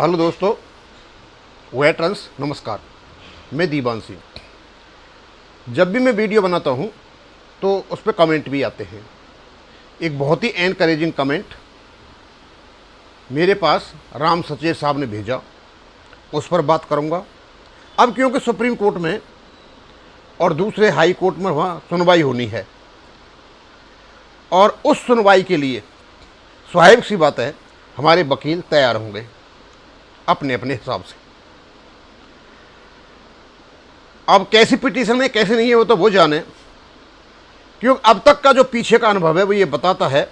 Hello दोस्तों, veterans नमस्कार। मैं दीवान सिंह। जब भी मैं वीडियो बनाता हूं तो उस पर कमेंट भी आते हैं। एक बहुत ही एनकरेजिंग कमेंट मेरे पास राम सचेत साहब ने भेजा, उस पर बात करूंगा। अब क्योंकि सुप्रीम कोर्ट में और दूसरे हाई कोर्ट में वहाँ सुनवाई होनी है और उस सुनवाई के लिए स्वाभाविक सी बात है हमारे वकील तैयार होंगे अपने अपने हिसाब से। अब कैसी पिटीशन है कैसे नहीं है वो तो वो जाने, क्योंकि अब तक का जो पीछे का अनुभव है वो ये बताता है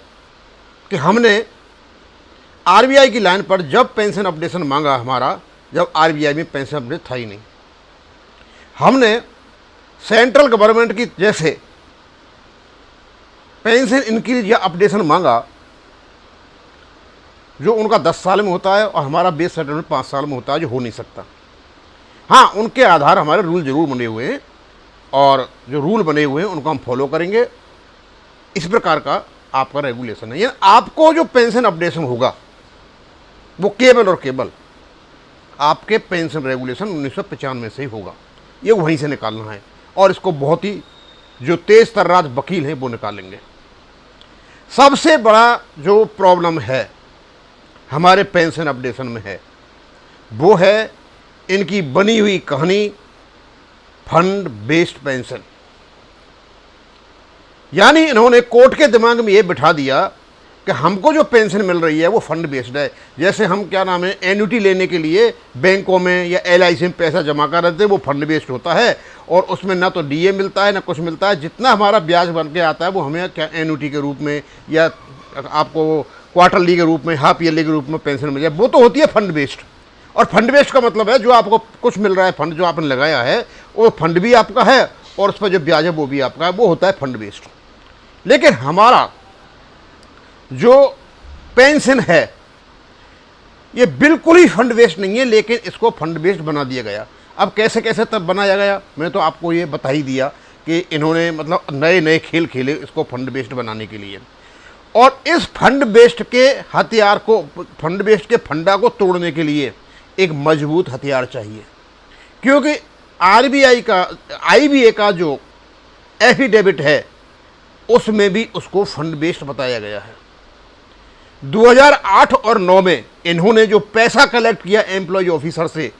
कि हमने आरबीआई की लाइन पर जब पेंशन अपडेशन मांगा हमारा, जब आरबीआई में पेंशन अपडेट था ही नहीं, हमने सेंट्रल गवर्नमेंट की जैसे पेंशन इंक्रीज या अपडेशन मांगा जो उनका 10 साल में होता है और हमारा बेस सेटलमेंट 5 साल में होता है, जो हो नहीं सकता। हाँ, उनके आधार हमारे रूल जरूर बने हुए हैं और जो रूल बने हुए हैं उनको हम फॉलो करेंगे। इस प्रकार का आपका रेगुलेशन है। यानी आपको जो पेंशन अपडेशन होगा वो केवल और केवल आपके पेंशन रेगुलेशन 1995 से ही होगा। ये वहीं से निकालना है और इसको बहुत ही जो तेज तर्रार वकील हैं वो निकालेंगे। सबसे बड़ा जो प्रॉब्लम है हमारे पेंशन अपडेशन में है वो है इनकी बनी हुई कहानी फंड बेस्ड पेंशन। यानी इन्होंने कोर्ट के दिमाग में ये बिठा दिया कि हमको जो पेंशन मिल रही है वो फंड बेस्ड है। जैसे हम क्या नाम है एन्युटी लेने के लिए बैंकों में या एलआईसी में पैसा जमा कर रहे थे, वो फंड बेस्ड होता है और उसमें ना तो डीए मिलता है ना कुछ मिलता है। जितना हमारा ब्याज बन के आता है वो हमें क्या एन्युटी के रूप में या आपको क्वार्टरली के रूप में, हाफ ईयरली के रूप में पेंशन मिल जाए, वो तो होती है फंड बेस्ड। और फंड बेस्ड का मतलब है जो आपको कुछ मिल रहा है, फंड जो आपने लगाया है वो फंड भी आपका है और उस पर जो ब्याज है वो भी आपका है, वो होता है फंड बेस्ड। लेकिन हमारा जो पेंशन है ये बिल्कुल ही फंड बेस्ड नहीं है, लेकिन इसको फंड बेस्ड बना दिया गया। अब कैसे कैसे तब बनाया गया मैं तो आपको ये बता ही दिया कि इन्होंने मतलब नए नए खेल खेले इसको फंड बेस्ड बनाने के लिए। और इस फंड बेस्ड के हथियार को, फंड बेस्ड के फंडा को तोड़ने के लिए एक मजबूत हथियार चाहिए, क्योंकि आरबीआई का आईबीए का जो एफिडेविट है उसमें भी उसको फंड बेस्ड बताया गया है। 2008 और 9 में इन्होंने जो पैसा कलेक्ट किया एम्प्लॉय ऑफिसर से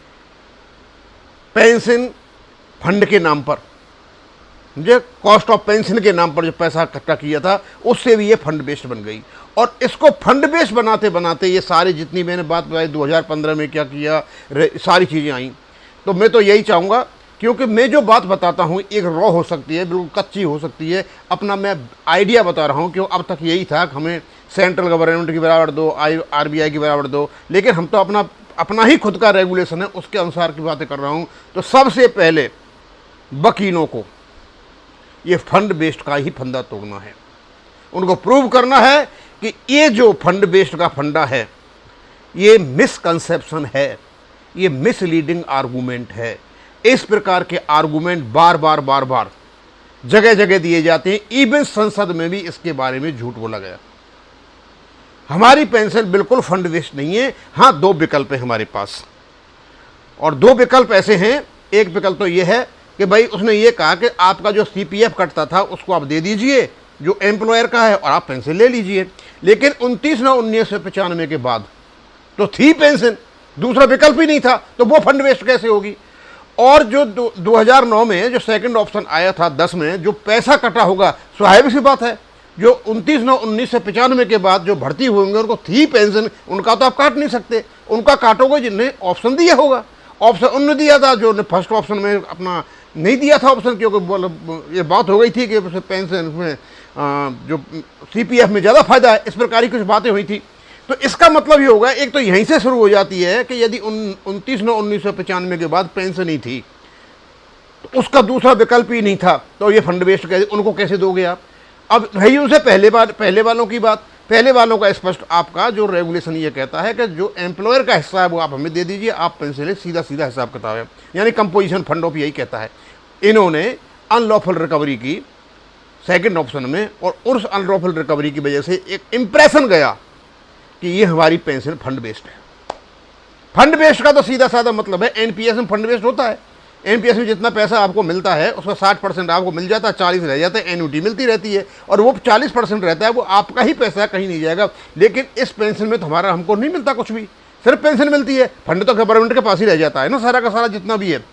पेंशन फंड के नाम पर, जो कॉस्ट ऑफ पेंशन के नाम पर जो पैसा इकट्ठा किया था, उससे भी ये फंड बेस्ड बन गई। और इसको फंड बेस्ड बनाते बनाते ये सारी जितनी मैंने बात बताई 2015 में क्या किया, सारी चीज़ें आई। तो मैं तो यही चाहूँगा, क्योंकि मैं जो बात बताता हूँ एक रॉ हो सकती है, बिल्कुल कच्ची हो सकती है, अपना मैं आइडिया बता रहा हूँ। क्यों अब तक यही था कि हमें सेंट्रल गवर्नमेंट की बराबर दो, आरबीआई की बराबर दो, लेकिन हम तो अपना ही खुद का रेगुलेशन है उसके अनुसार की बातें कर रहा हूँ। तो सबसे पहले वकीलों को ये फंड बेस्ड का ही फंदा तोड़ना है। उनको प्रूव करना है कि ये जो फंड बेस्ड का फंडा है ये मिसकंसेप्शन है, ये मिसलीडिंग आर्गूमेंट है। इस प्रकार के आर्गूमेंट बार बार जगह जगह दिए जाते हैं। इवन संसद में भी इसके बारे में झूठ बोला गया। हमारी पेंशन बिल्कुल फंड बेस्ड नहीं है। हाँ, 2 विकल्प है हमारे पास और 2 विकल्प ऐसे हैं। एक विकल्प तो ये है कि भाई उसने ये कहा कि आपका जो सीपीएफ कटता था उसको आप दे दीजिए जो एम्प्लॉयर का है और आप पेंशन ले लीजिए। लेकिन 29/9/1995 के बाद तो थी पेंशन, दूसरा विकल्प ही नहीं था, तो वो फंड बेस्ड कैसे होगी। और जो 2009 में जो सेकंड ऑप्शन आया था 10 में जो पैसा कटा होगा, स्वाभाविक सी बात है जो 29/9/1995 के बाद जो भर्ती होंगे उनको थी पेंशन, उनका तो आप काट नहीं सकते। उनका काटोगे जिनने ऑप्शन दिया होगा। ऑप्शन उन्होंने दिया था जो ने फर्स्ट ऑप्शन में अपना नहीं दिया था ऑप्शन, क्योंकि ये बात हो गई थी कि पेंशन में जो सीपीएफ में ज़्यादा फायदा है, इस प्रकार की कुछ बातें हुई थी। तो इसका मतलब ये होगा, एक तो यहीं से शुरू हो जाती है कि यदि 29/9/1995 के बाद पेंशन ही थी तो उसका दूसरा विकल्प ही नहीं था, तो ये फंड बेस्ड कैसे, उनको कैसे दोगे आप। अब रही उनसे पहले वालों की बात। पहले वालों का स्पष्ट आपका जो रेगुलेशन ये कहता है कि जो एम्प्लॉयर का हिस्सा है वो आप हमें दे दीजिए, आप पेंशन ले, सीधा सीधा हिसाब किताब है। यानी कंपोजिशन फंड ऑफ यही कहता है। इन्होंने अनलॉफुल रिकवरी की सेकंड ऑप्शन में, और उस अनलॉफुल रिकवरी की वजह से एक इंप्रेशन गया कि ये हमारी पेंशन फंड बेस्ड है। फंड बेस्ड का तो सीधा साधा मतलब है, एनपीएस में फंड बेस्ड होता है। एनपीएस में जितना पैसा आपको मिलता है उसका 60% आपको मिल जाता है, 40 रह जाता है, एन्युटी मिलती रहती है, और वो 40% रहता है वो आपका ही पैसा है, कहीं नहीं जाएगा। लेकिन इस पेंशन में तो हमारा हमको नहीं मिलता कुछ भी, सिर्फ पेंशन मिलती है, फंड तो गवर्नमेंट के पास ही रह जाता है ना सारा का सारा जितना भी है।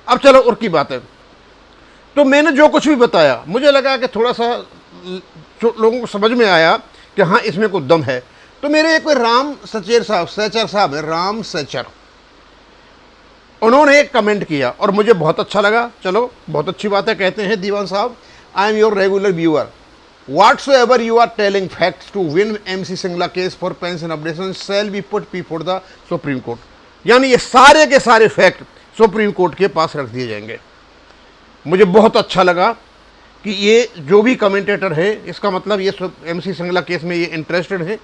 अब चलो और की बात है, तो मैंने जो कुछ भी बताया मुझे लगा कि थोड़ा सा लोगों को समझ में आया कि हाँ इसमें कुछ दम है। तो मेरे एक राम सचेर साहब, सैचर साहब है, राम सैचर, उन्होंने एक कमेंट किया और मुझे बहुत अच्छा लगा। चलो बहुत अच्छी बात है। कहते हैं दीवान साहब, I am your regular viewer, whatsoever you are telling facts to win MC Singla case for pension updation shall be put before the Supreme Court। यानी ये सारे के सारे फैक्ट सुप्रीम कोर्ट के पास रख दिए जाएंगे। मुझे बहुत अच्छा लगा कि ये जो भी कमेंटेटर है, इसका मतलब ये MC सिंगला केस में ये इंटरेस्टेड है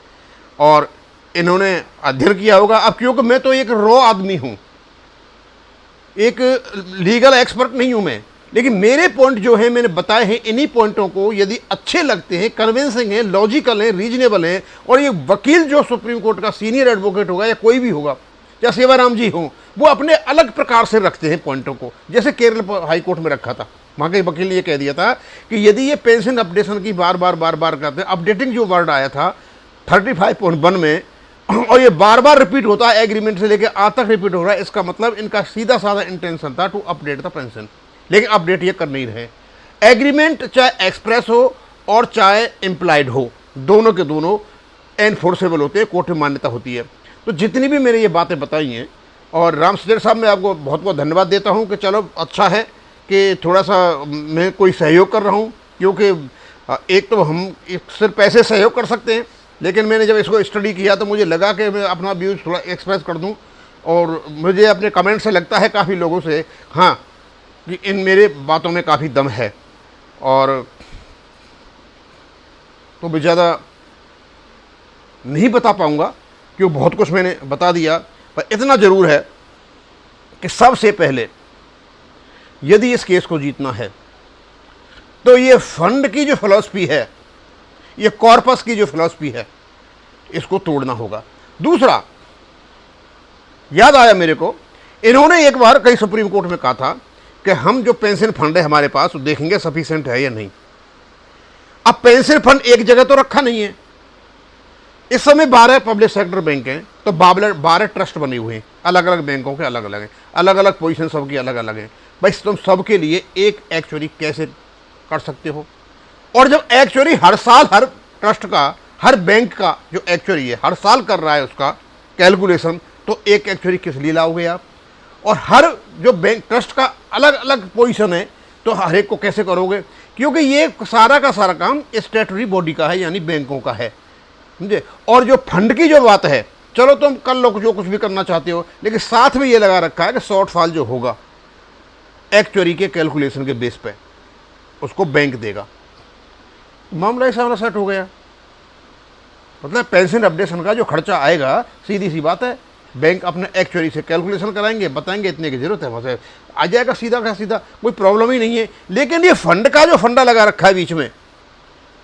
और इन्होंने अध्ययन किया होगा। अब क्योंकि मैं तो एक रॉ आदमी हूँ, एक लीगल एक्सपर्ट नहीं हूँ मैं, लेकिन मेरे पॉइंट जो है मैंने बताए हैं, इन्हीं पॉइंटों को यदि अच्छे लगते हैं, कन्विंसिंग हैं, लॉजिकल हैं, रीजनेबल हैं, और ये वकील जो सुप्रीम कोर्ट का सीनियर एडवोकेट होगा या कोई भी होगा या सेवाराम जी हों, वो अपने अलग प्रकार से रखते हैं पॉइंटों को। जैसे केरल हाई कोर्ट में रखा था, वहाँ के वकील ने ये कह दिया था कि यदि ये पेंशन अपडेशन की बार बार करते हैं, अपडेटिंग जो वर्ड आया था 35.1 में, और ये बार बार रिपीट होता है, एग्रीमेंट से लेकर आज तक रिपीट हो रहा है, इसका मतलब इनका सीधा साधा इंटेंशन था टू अपडेट द पेंशन, लेकिन अपडेट ये कर नहीं रहे। एग्रीमेंट चाहे एक्सप्रेस हो और चाहे इम्प्लाइड हो, दोनों के दोनों एनफोर्सेबल होते हैं, कोर्ट में मान्यता होती है। तो जितनी भी मैंने ये बातें बताई हैं, और राम सचेर साहब मैं आपको बहुत बहुत धन्यवाद देता हूँ कि चलो अच्छा है कि थोड़ा सा मैं कोई सहयोग कर रहा हूँ, क्योंकि एक तो हम सिर्फ पैसे सहयोग कर सकते हैं, लेकिन मैंने जब इसको स्टडी किया तो मुझे लगा कि मैं अपना व्यूज़ थोड़ा एक्सप्रेस कर दूँ। और मुझे अपने कमेंट से लगता है काफ़ी लोगों से, हाँ, कि इन मेरे बातों में काफ़ी दम है। और तो मैं ज़्यादा नहीं बता पाऊँगा क्योंकि बहुत कुछ मैंने बता दिया, पर इतना ज़रूर है कि सबसे पहले यदि इस केस को जीतना है तो ये फंड की जो फिलॉसफी है, ये कॉर्पस की जो फिलॉसफी है, इसको तोड़ना होगा। दूसरा, याद आया मेरे को, इन्होंने एक बार कई सुप्रीम कोर्ट में कहा था कि हम जो पेंशन फंड है हमारे पास, देखेंगे सफिशिएंट है या नहीं। अब पेंशन फंड एक जगह तो रखा नहीं है। इस समय 12 पब्लिक सेक्टर बैंक हैं, तो 12 ट्रस्ट बने हुए हैं, अलग अलग बैंकों के अलग अलग हैं, अलग अलग पोजीशन सबकी अलग अलग हैं। भाई तुम सबके लिए एक एक्चुअली कैसे कर सकते हो? और जब एक्चुअली हर साल हर ट्रस्ट का, हर बैंक का जो एक्चुअली है हर साल कर रहा है उसका कैलकुलेशन, तो एक एक्चुअली किस लिए लाओगे आप? और हर जो बैंक ट्रस्ट का अलग अलग पोजीशन है, तो हर एक को कैसे करोगे? क्योंकि ये सारा का सारा काम स्टैट्यूटरी बॉडी का है, यानी बैंकों का है, समझे। और जो फंड की जो बात है, चलो तुम कर लो जो कुछ भी करना चाहते हो, लेकिन साथ में ये लगा रखा है कि शॉर्टफॉल जो होगा एक्चुअली के कैलकुलेशन के बेस पे उसको बैंक देगा। मामला ऐसा वाला सेट हो गया। मतलब पेंशन अपडेशन का जो खर्चा आएगा, सीधी सी बात है, बैंक अपने एक्चुअली से कैलकुलेशन कराएंगे, बताएंगे इतने की जरूरत है, वहाँ से आ जाएगा सीधा का सीधा, कोई प्रॉब्लम ही नहीं है। लेकिन ये फंड का जो फंडा लगा रखा है बीच में,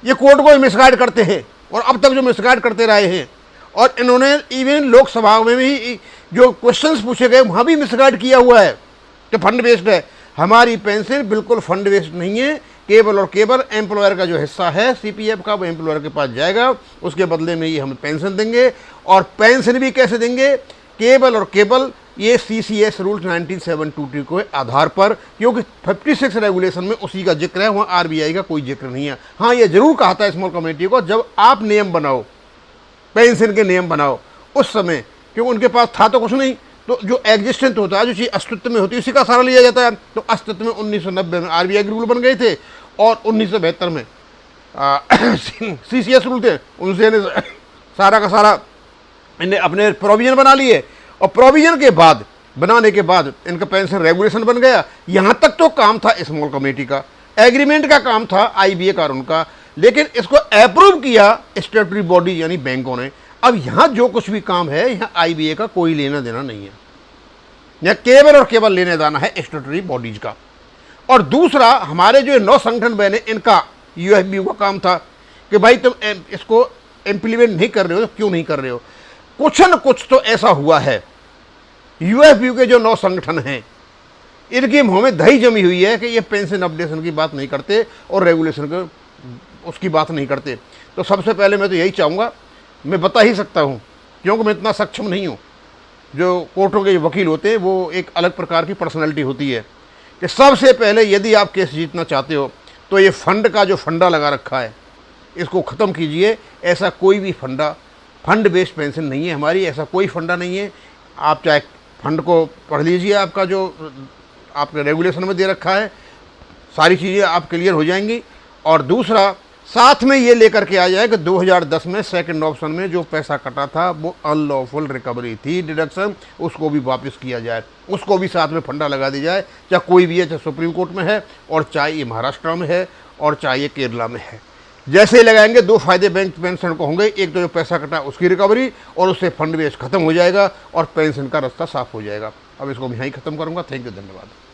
ये कोर्ट को मिसगाइड करते हैं, और अब तक जो मिसगाइड करते रहे हैं, और इन्होंने इवन लोकसभा में भी जो क्वेश्चंस पूछे गए वहाँ भी मिसगाइड किया हुआ है कि फंड बेस्ड है। हमारी पेंशन बिल्कुल फंड बेस्ड नहीं है, केवल और केवल एम्प्लॉयर का जो हिस्सा है सीपीएफ का, वो एम्प्लॉयर के पास जाएगा, उसके बदले में ये हमें पेंशन देंगे। और पेंशन भी कैसे देंगे? केवल और केवल ये सीसीएस रूल 1972 के आधार पर, क्योंकि 56 रेगुलेशन में उसी का जिक्र है, वहाँ आरबीआई का कोई जिक्र नहीं है। हाँ, ये जरूर कहा था स्मॉल कमेटी को, जब आप नियम बनाओ, पेंशन के नियम बनाओ, उस समय क्योंकि उनके पास था तो कुछ नहीं, तो जो एग्जिस्टेंट होता है, जो चीज़ अस्तित्व में होती है, उसी का सारा लिया जाता है। तो अस्तित्व में 1990 में आरबीआई के रूल बन गए थे, और 1972 में सीसीएस रूल थे, उनसे सारा का सारा इन्हें अपने प्रोविजन बना लिए, और प्रोविजन के बाद, बनाने के बाद इनका पेंशन रेगुलेशन बन गया। यहाँ तक तो काम था स्मॉल कमेटी का, एग्रीमेंट का काम था आईबीए का उनका, लेकिन इसको अप्रूव किया स्टैट्यूटरी बॉडी यानी बैंकों ने। अब यहाँ जो कुछ भी काम है, यहाँ आईबीए का कोई लेना देना नहीं है, यहाँ केवल और केवल लेने देना है स्टैट्यूटरी बॉडीज का। और दूसरा, हमारे जो 9 संगठन बने, इनका यूएफबीयू का काम था कि भाई तुम इसको इम्प्लीमेंट नहीं कर रहे हो, तो क्यों नहीं कर रहे हो? कुछ न कुछ तो ऐसा हुआ है यूएफपीयू के जो 9 संगठन हैं, इनकी मुंह में दही जमी हुई है कि ये पेंशन अपडेशन की बात नहीं करते और रेगुलेशन के उसकी बात नहीं करते। तो सबसे पहले मैं तो यही चाहूँगा, मैं बता ही सकता हूँ क्योंकि मैं इतना सक्षम नहीं हूँ। जो कोर्टों के वकील होते हैं वो एक अलग प्रकार की पर्सनैलिटी होती है कि सबसे पहले यदि आप केस जीतना चाहते हो तो ये फंड का जो फंडा लगा रखा है इसको ख़त्म कीजिए। ऐसा कोई भी फंड बेस्ड पेंशन नहीं है हमारी, ऐसा कोई फंडा नहीं है। आप चाहे फंड को पढ़ लीजिए, आपका जो आपके रेगुलेशन में दे रखा है, सारी चीज़ें आप क्लियर हो जाएंगी। और दूसरा, साथ में ये लेकर के आ जाए कि 2010 में सेकंड ऑप्शन में जो पैसा कटा था वो अनलॉफुल रिकवरी थी, डिडक्शन, उसको भी वापस किया जाए, उसको भी साथ में फंडा लगा दी जाए। चाहे कोई भी है, चाहे सुप्रीम कोर्ट में है और चाहे ये महाराष्ट्र में है और चाहे ये केरला में है। जैसे ही लगाएंगे दो फायदे बैंक पेंशन को होंगे, एक तो जो पैसा कटा उसकी रिकवरी और उससे फंड बेस खत्म हो जाएगा और पेंशन का रास्ता साफ हो जाएगा। अब इसको मैं यहीं ख़त्म करूँगा। थैंक यू, धन्यवाद।